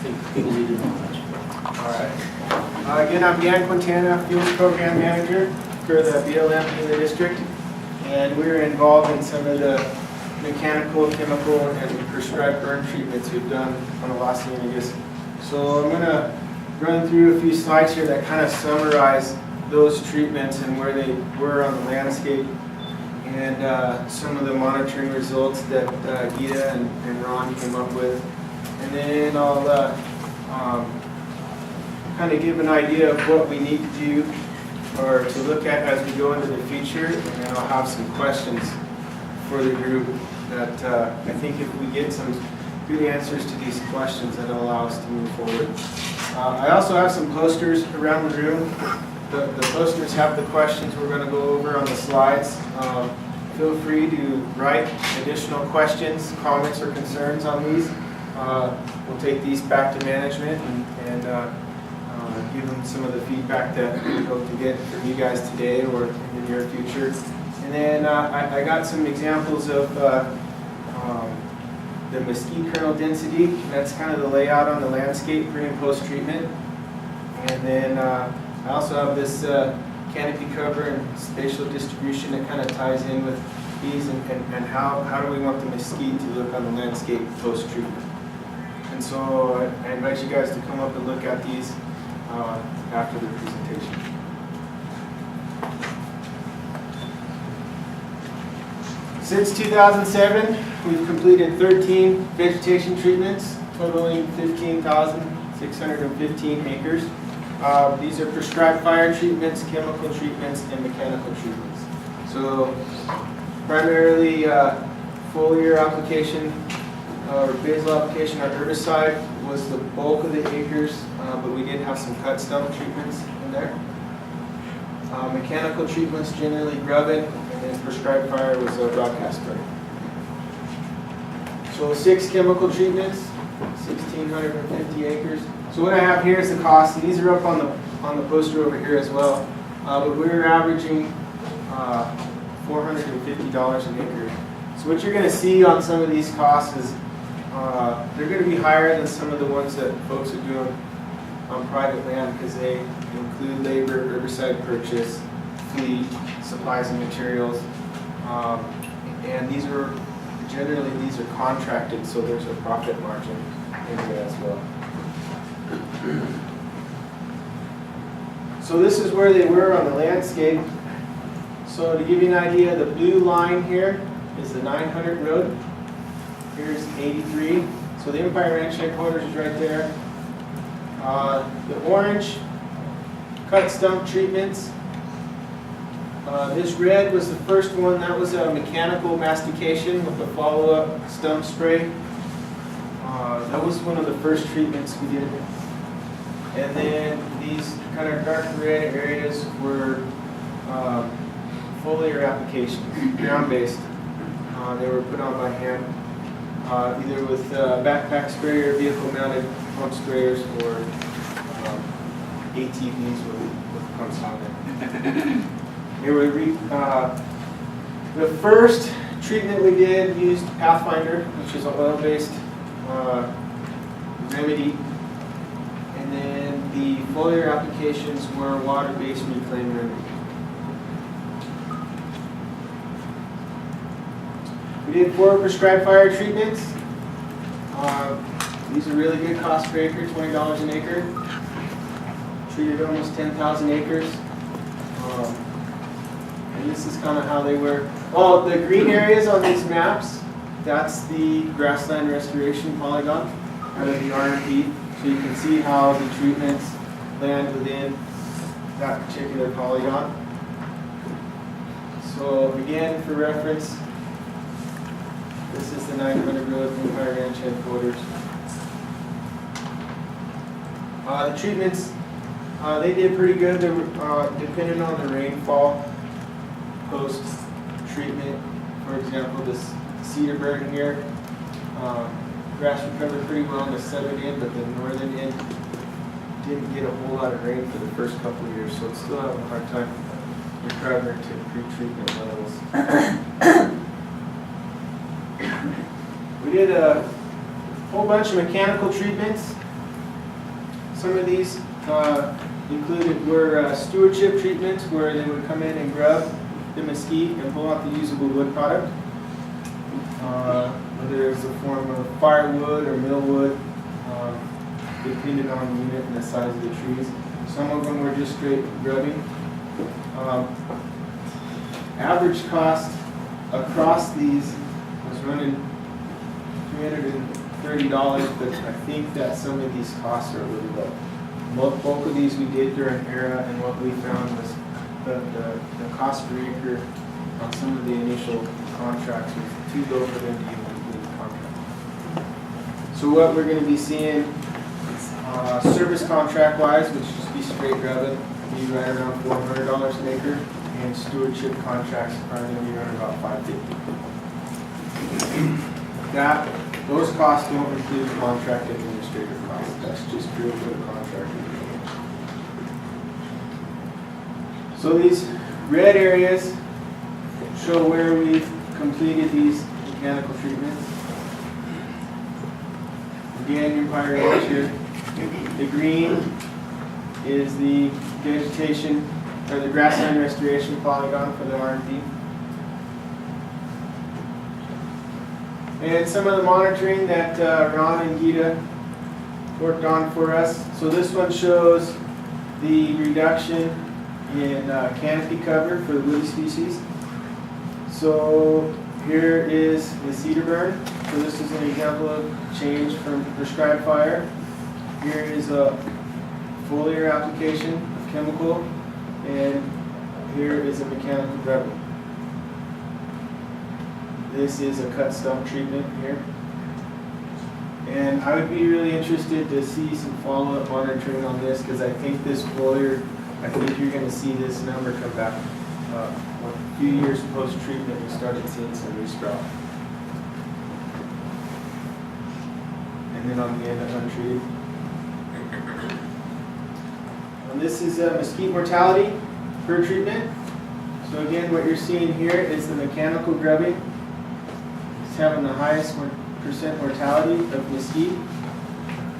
think people need to know that. All right. Again, I'm Dan Quintana, Fuels Program Manager for the BLM in the district, and we're involved in some of the mechanical, chemical, and prescribed burn treatments we've done on the Los Angeles. So I'm going to run through a few slides here that kind of summarize those treatments and where they were on the landscape, and some of the monitoring results that Gita and Ron came up with. And then I'll kind of give an idea of what we need to do or to look at as we go into the future, and then I'll have some questions for the group that I think if we get some good answers to these questions, that'll allow us to move forward. I also have some posters around the room. The posters have the questions we're going to go over on the slides. Feel free to write additional questions, comments, or concerns on these. We'll take these back to management and give them some of the feedback that we hope to get from you guys today or in the near future. And then I got some examples of the mesquite kernel density. That's kind of the layout on the landscape pre and post treatment. And then I also have this canopy cover and spatial distribution that kind of ties in with these and how do we want the mesquite to look on the landscape post treatment. And so I invite you guys to come up and look at these after the presentation. Since 2007, we've completed 13 vegetation treatments, totaling 15,615 acres. These are prescribed fire treatments, chemical treatments, and mechanical treatments. So primarily foliar application or basal application or herbicide was the bulk of the acres, but we did have some cut stump treatments in there. Mechanical treatments, generally grubbing, and then prescribed fire was broadcast spray. So 6 chemical treatments, 1,650 acres. So what I have here is the cost, and these are up on the poster over here as well. But we were averaging $450 an acre. So what you're going to see on some of these costs is they're going to be higher than some of the ones that folks are doing on private land because they include labor, herbicide purchase, fleet, supplies and materials, and these are contracted, so there's a profit margin in there as well. So this is where they were on the landscape. So to give you an idea, the blue line here is the 900 road. Here's 83. So the Empire Ranch headquarters is right there. The orange, cut stump treatments. This red was the first one. That was a mechanical mastication with a follow-up stump spray. That was one of the first treatments we did. And then these kind of dark red areas were foliar applications, ground-based. They were put on by hand, either with backpack sprayer, vehicle-mounted pump sprayers, or ATVs with pumps on them. They were the first treatment we did used Pathfinder, which is an oil-based remedy. And then the foliar applications were water-based reclaim remedy. We did 4 prescribed fire treatments. These are really good cost per acre, $20 an acre. Treated almost 10,000 acres. And this is kind of how they were. Oh, the green areas on these maps, that's the grassland restoration polygon out of the RMP. So you can see how the treatments land within that particular polygon. So again, for reference, this is the 900 Road Empire Ranch headquarters. The treatments, they did pretty good. They were depending on the rainfall post-treatment. For example, this cedar burn here, grass recovered pretty well in the southern end, but the northern end didn't get a whole lot of rain for the first couple of years, so it's still having a hard time recovering to pre-treatment levels. We did a whole bunch of mechanical treatments. Some of these were stewardship treatments where they would come in and grub the mesquite and pull out the usable wood product. Whether it's a form of firewood or millwood, depending on the unit and the size of the trees. Some of them were just straight grubbing. Average cost across these was running $330, but I think that some of these costs are a little low. Bulk of these we did during ERA, and what we found was the cost per acre on some of the initial contracts was too low for them to even complete the contract. So what we're going to be seeing, service contract wise, which just be straight grubbing, be right around $400 an acre, and stewardship contracts are going to be around about $550. Those costs don't include contract administrator costs. That's just pure for the contractor. So these red areas show where we've completed these mechanical treatments. Again, your fire range here. The green is the vegetation or the grassland restoration polygon for the RMP. And some of the monitoring that Ron and Gita worked on for us. So this one shows the reduction in canopy cover for the woody species. So here is the cedar burn. So this is an example of change from prescribed fire. Here is a foliar application of chemical, and here is a mechanical grubbing. This is a cut stump treatment here. And I would be really interested to see some follow-up monitoring on this, because I think this foliar, I think you're going to see this number come back. A few years post-treatment, we started seeing some resprout. And then on the end of untreated. And this is mesquite mortality per treatment. So again, what you're seeing here is the mechanical grubbing. It's having the highest percent mortality of mesquite,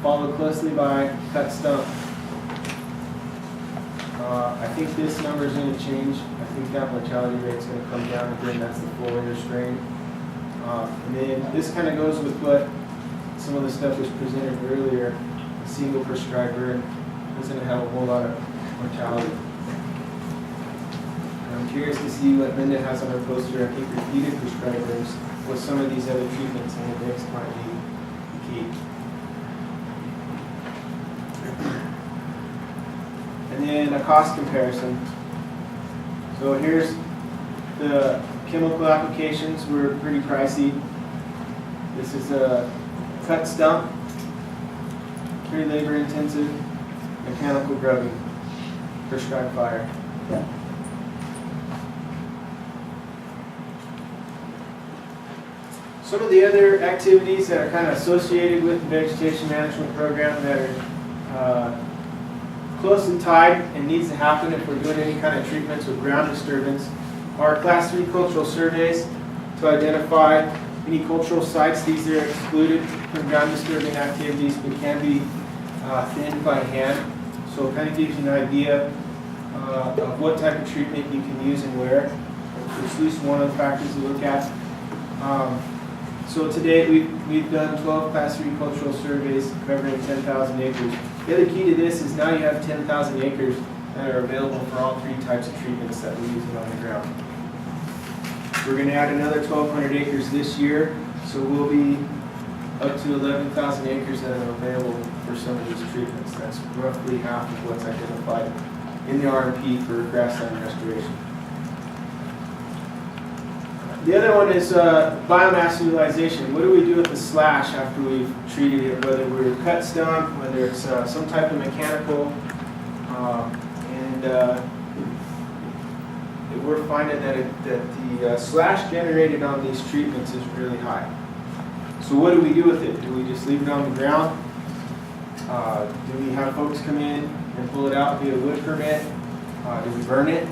followed closely by cut stump. I think this number is going to change. I think that mortality rate is going to come down again. That's the foliar strain. And then this kind of goes with what some of the stuff was presented earlier. A single prescriber doesn't have a whole lot of mortality. I'm curious to see what Linda has on her poster. I think repeated prescribers with some of these other treatments, and the mix might be key. And then a cost comparison. So here's the chemical applications were pretty pricey. This is a cut stump, pretty labor intensive, mechanical grubbing, prescribed fire. Some of the other activities that are kind of associated with the vegetation management program that are closely tied and needs to happen if we're doing any kind of treatments with ground disturbance are Class 3 cultural surveys to identify any cultural sites. These are excluded from ground disturbing activities but can be thinned by hand. So it kind of gives you an idea of what type of treatment you can use and where. It's at least one of the factors to look at. So to date, we've done 12 Class 3 cultural surveys covering 10,000 acres. The other key to this is now you have 10,000 acres that are available for all three types of treatments that we're using on the ground. We're going to add another 1,200 acres this year, so we'll be up to 11,000 acres that are available for some of these treatments. That's roughly half of what's identified in the RMP for grassland restoration. The other one is biomass utilization. What do we do with the slash after we've treated it, whether we're cut stump, whether it's some type of mechanical, and we're finding that the slash generated on these treatments is really high. So what do we do with it? Do we just leave it on the ground? Do we have folks come in and pull it out via wood permit? Do we burn it?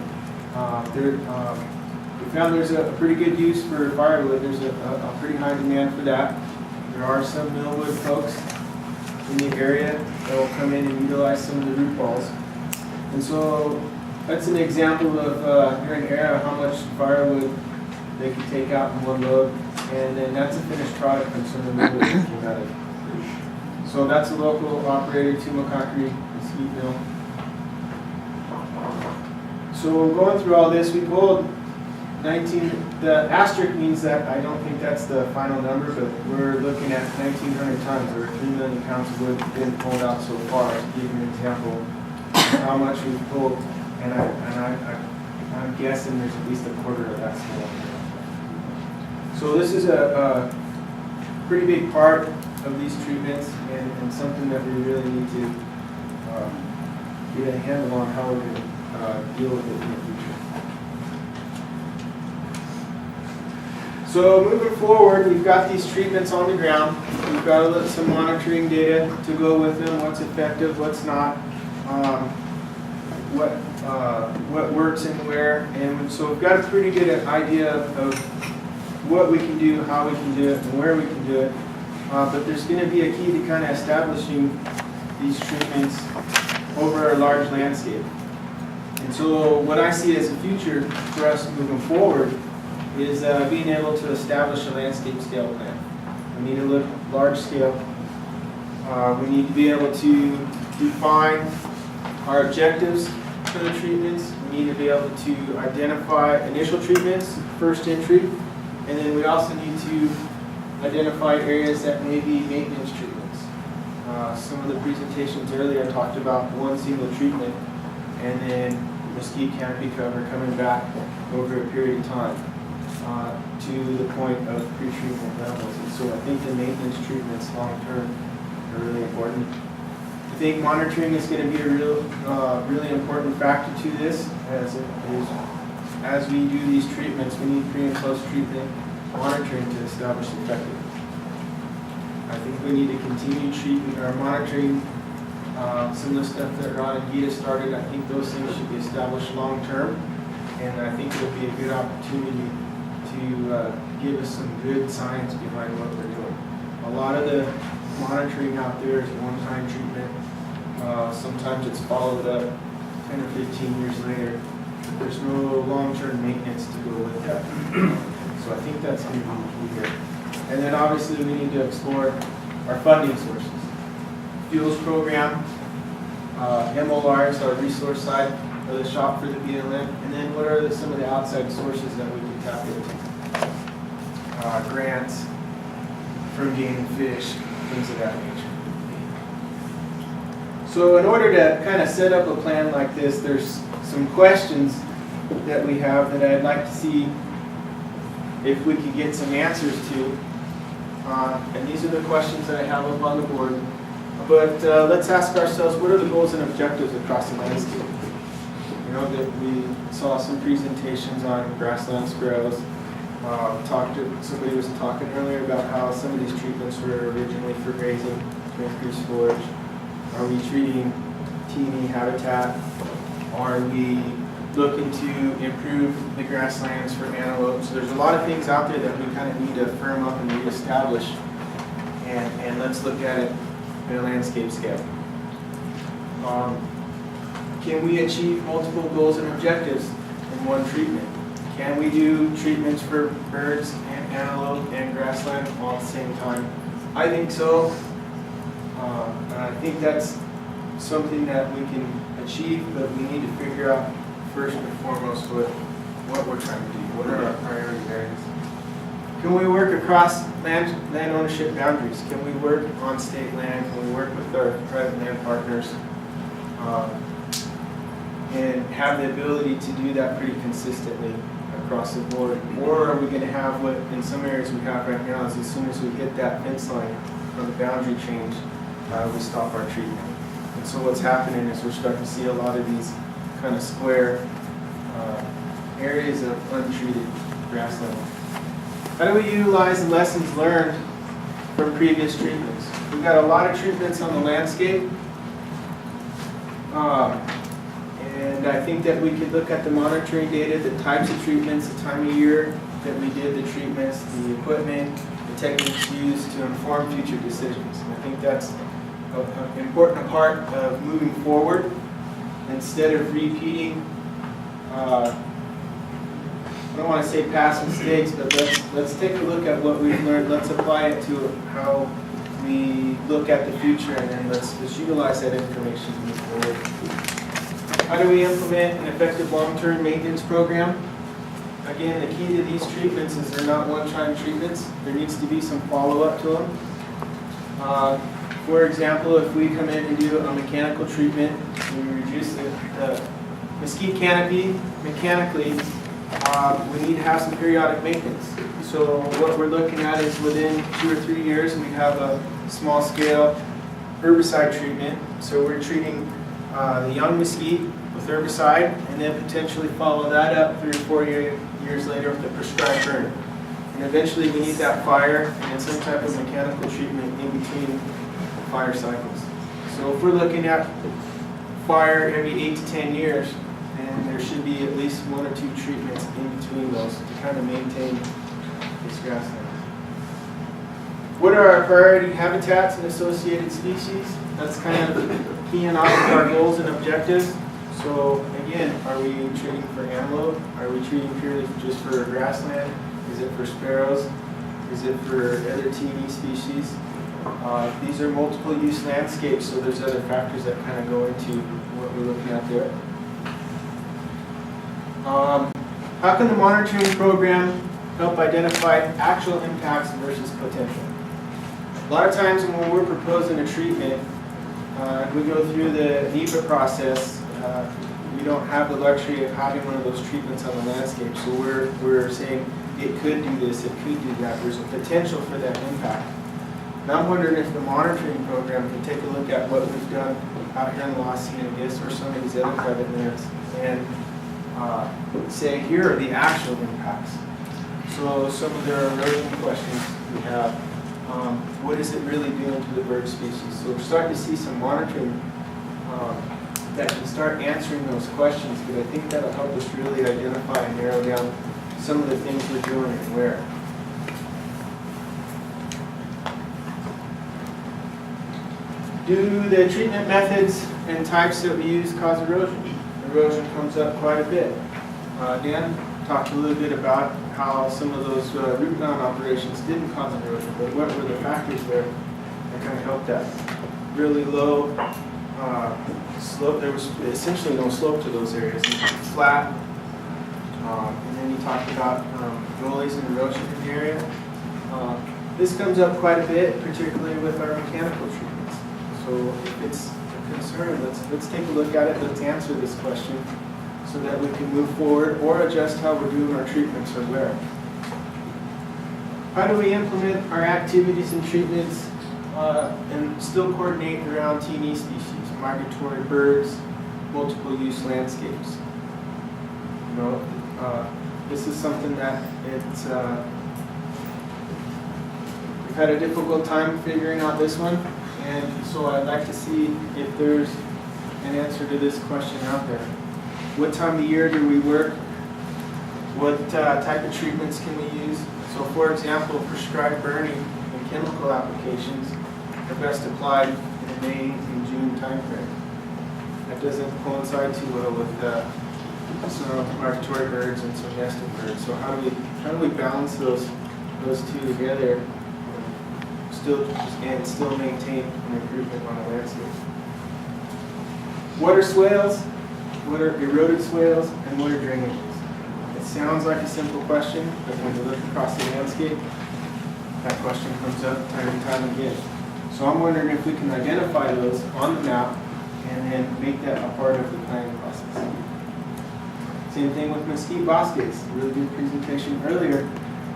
We found there's a pretty good use for firewood. There's a pretty high demand for that. There are some millwood folks in the area that will come in and utilize some of the root balls. And so that's an example of here in Era how much firewood they can take out in one load. And then that's a finished product from some of the mill that came out of. So that's a local operated Tumakakri mesquite mill. So going through all this, we pulled 19, the asterisk means that I don't think that's the final number, but we're looking at 1,900 tons or 3 million pounds of wood been pulled out so far. To give you an example of how much we've pulled, and I'm guessing there's at least a quarter of that still. So this is a pretty big part of these treatments and something that we really need to get a handle on how we're going to deal with it in the future. So moving forward, we've got these treatments on the ground. We've got some monitoring data to go with them, what's effective, what's not, what works and where. And so we've got a pretty good idea of what we can do, how we can do it, and where we can do it. But there's going to be a key to kind of establishing these treatments over a large landscape. And so what I see as a future for us moving forward is being able to establish a landscape scale plan. We need to look large scale. We need to be able to define our objectives for the treatments. We need to be able to identify initial treatments, first entry, and then we also need to identify areas that may be maintenance treatments. Some of the presentations earlier talked about one single treatment and then mesquite canopy cover coming back over a period of time to the point of pre-treatment levels. And so I think the maintenance treatments long term are really important. I think monitoring is going to be a really important factor to this as we do these treatments. We need pre and post treatment monitoring to establish effectiveness. I think we need to continue treating or monitoring some of the stuff that Ron and Gita started. I think those things should be established long term, and I think it'll be a good opportunity to give us some good science behind what we're doing. A lot of the monitoring out there is one-time treatment. Sometimes it's followed up 10 or 15 years later. There's no long-term maintenance to go with that. So I think that's going to be key here. And then obviously we need to explore our funding sources. Fuels program, MORs, our resource side of the shop for the BLM, and then what are some of the outside sources that we can tap into? Grants from Game and Fish, things of that nature. So in order to kind of set up a plan like this, there's some questions that we have that I'd like to see if we could get some answers to. And these are the questions that I have up on the board. But let's ask ourselves, what are the goals and objectives across the landscape? You know, that we saw some presentations on grassland sparrows. Somebody was talking earlier about how some of these treatments were originally for grazing to increase forage. Are we treating teeny habitat? Are we looking to improve the grasslands for antelope? So there's a lot of things out there that we kind of need to firm up and reestablish. And let's look at it in a landscape scale. Can we achieve multiple goals and objectives in one treatment? Can we do treatments for birds and antelope and grassland all at the same time? I think so. And I think that's something that we can achieve, but we need to figure out first and foremost what we're trying to do. What are our priority areas? Can we work across land ownership boundaries? Can we work on state land? Can we work with our private land partners? And have the ability to do that pretty consistently across the board? Or are we going to have what in some areas we have right now is as soon as we hit that fence line on the boundary change, we stop our treatment. And so what's happening is we're starting to see a lot of these kind of square areas of untreated grassland. How do we utilize the lessons learned from previous treatments? We've got a lot of treatments on the landscape. And I think that we could look at the monitoring data, the types of treatments, the time of year that we did the treatments, the equipment, the techniques used to inform future decisions. And I think that's an important part of moving forward. Instead of repeating, I don't want to say past mistakes, but let's take a look at what we've learned. Let's apply it to how we look at the future, and then let's utilize that information to move forward. How do we implement an effective long-term maintenance program? Again, the key to these treatments is they're not one-time treatments. There needs to be some follow-up to them. For example, if we come in and do a mechanical treatment, we reduce the mesquite canopy mechanically, we need to have some periodic maintenance. So what we're looking at is within 2 or 3 years, we have a small-scale herbicide treatment. So we're treating the young mesquite with herbicide, and then potentially follow that up 3 or 4 years later with the prescribed burn. And eventually we need that fire and then some type of mechanical treatment in between fire cycles. So if we're looking at fire every 8 to 10 years, then there should be at least 1 or 2 treatments in between those to kind of maintain this grassland. What are our priority habitats and associated species? That's kind of keying off of our goals and objectives. So again, are we treating for antelope? Are we treating purely just for grassland? Is it for sparrows? Is it for other TV species? These are multiple use landscapes, so there's other factors that kind of go into what we're looking at there. How can the monitoring program help identify actual impacts versus potential? A lot of times when we're proposing a treatment, we go through the NEPA process. We don't have the luxury of having one of those treatments on the landscape, so we're saying it could do this, it could do that. There's a potential for that impact. And I'm wondering if the monitoring program can take a look at what we've done out here in the Los Angeles or some of these other private lands and say, here are the actual impacts. So some of the erosion questions we have, what is it really doing to the bird species? So we're starting to see some monitoring that can start answering those questions, but I think that'll help us really identify and narrow down some of the things we're doing and where. Do the treatment methods and types that we use cause erosion? Erosion comes up quite a bit. Dan talked a little bit about how some of those root mound operations didn't cause erosion, but what were the factors there that kind of helped that? Really low slope. There was essentially no slope to those areas. Flat. And then you talked about gullies and erosion in the area. This comes up quite a bit, particularly with our mechanical treatments. So if it's a concern, let's take a look at it. Let's answer this question so that we can move forward or adjust how we're doing our treatments or where. How do we implement our activities and treatments and still coordinate around TV species, migratory birds, multiple use landscapes? You know, this is something that we've had a difficult time figuring out this one, and so I'd like to see if there's an answer to this question out there. What time of year do we work? What type of treatments can we use? So for example, prescribed burning and chemical applications are best applied in the May and June timeframe. That doesn't coincide too well with some migratory birds and some nesting birds. So how do we balance those two together and still maintain an improvement on the landscape? What are swales? What are eroded swales? And what are drainages? It sounds like a simple question, but when you look across the landscape, that question comes up time and time again. So I'm wondering if we can identify those on the map and then make that a part of the planning process. Same thing with mesquite bosques. Really good presentation earlier.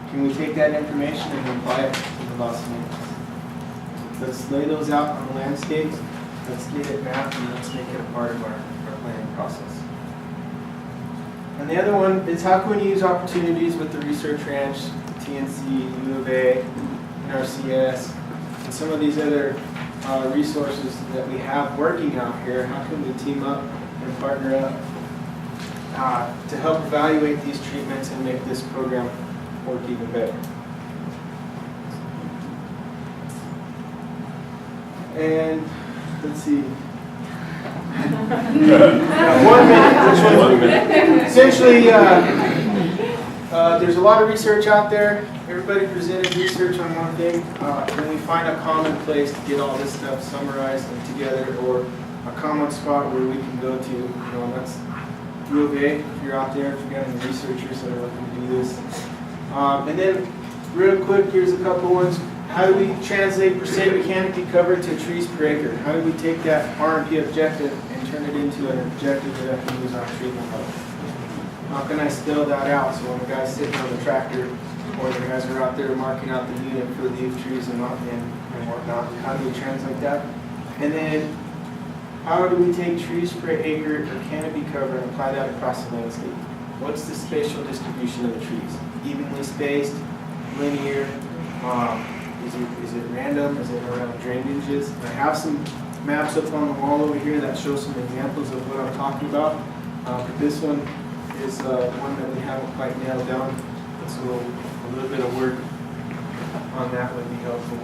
Can we take that information and apply it to the Los Angeles? Let's lay those out on the landscapes. Let's get it mapped and let's make it a part of our planning process. And the other one is how can we use opportunities with the Research Ranch, TNC, U of A, NRCS, and some of these other resources that we have working out here. How can we team up and partner up to help evaluate these treatments and make this program work even better? And let's see. Yeah, 1 minute. Which one's 1 minute? Essentially, there's a lot of research out there. Everybody presented research on one thing. When we find a common place to get all this stuff summarized and together, or a common spot where we can go to, and that's U of A, if you're out there, if you got any researchers that are looking to do this. And then, real quick, here's a couple ones. How do we translate percent canopy cover to trees per acre? How do we take that R&P objective and turn it into an objective that I can use on treatment level? How can I spell that out so when the guy's sitting on the tractor or the guys are out there marking out the unit for leaf trees and whatnot, how do we translate that? And then how do we take trees per acre or canopy cover and apply that across the landscape? What's the spatial distribution of the trees? Evenly spaced, linear, is it random? Is it around drainages? I have some maps up on the wall over here that show some examples of what I'm talking about. But this one is one that we haven't quite nailed down. So a little bit of work on that would be helpful.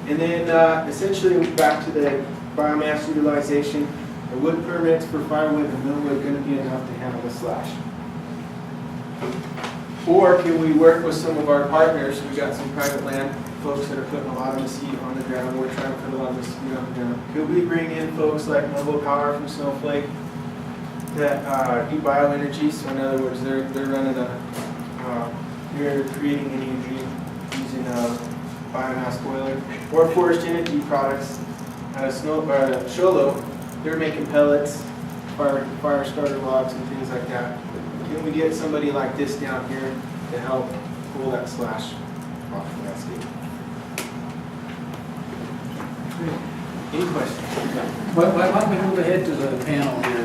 And then essentially back to the biomass utilization. The wood permits for firewood and millwood going to be enough to handle the slash? Or can we work with some of our partners? We've got some private land folks that are putting a lot of mesquite on the ground. We're trying to put a lot of mesquite on the ground. Could we bring in folks like Mobile Power from Snowflake that do bioenergy? So in other words, they're running they're creating energy using a biomass boiler, or forest energy products at a Sholo. They're making pellets, fire starter logs, and things like that. Can we get somebody like this down here to help pull that slash off the landscape? Any questions? Why don't we move ahead to the panel here?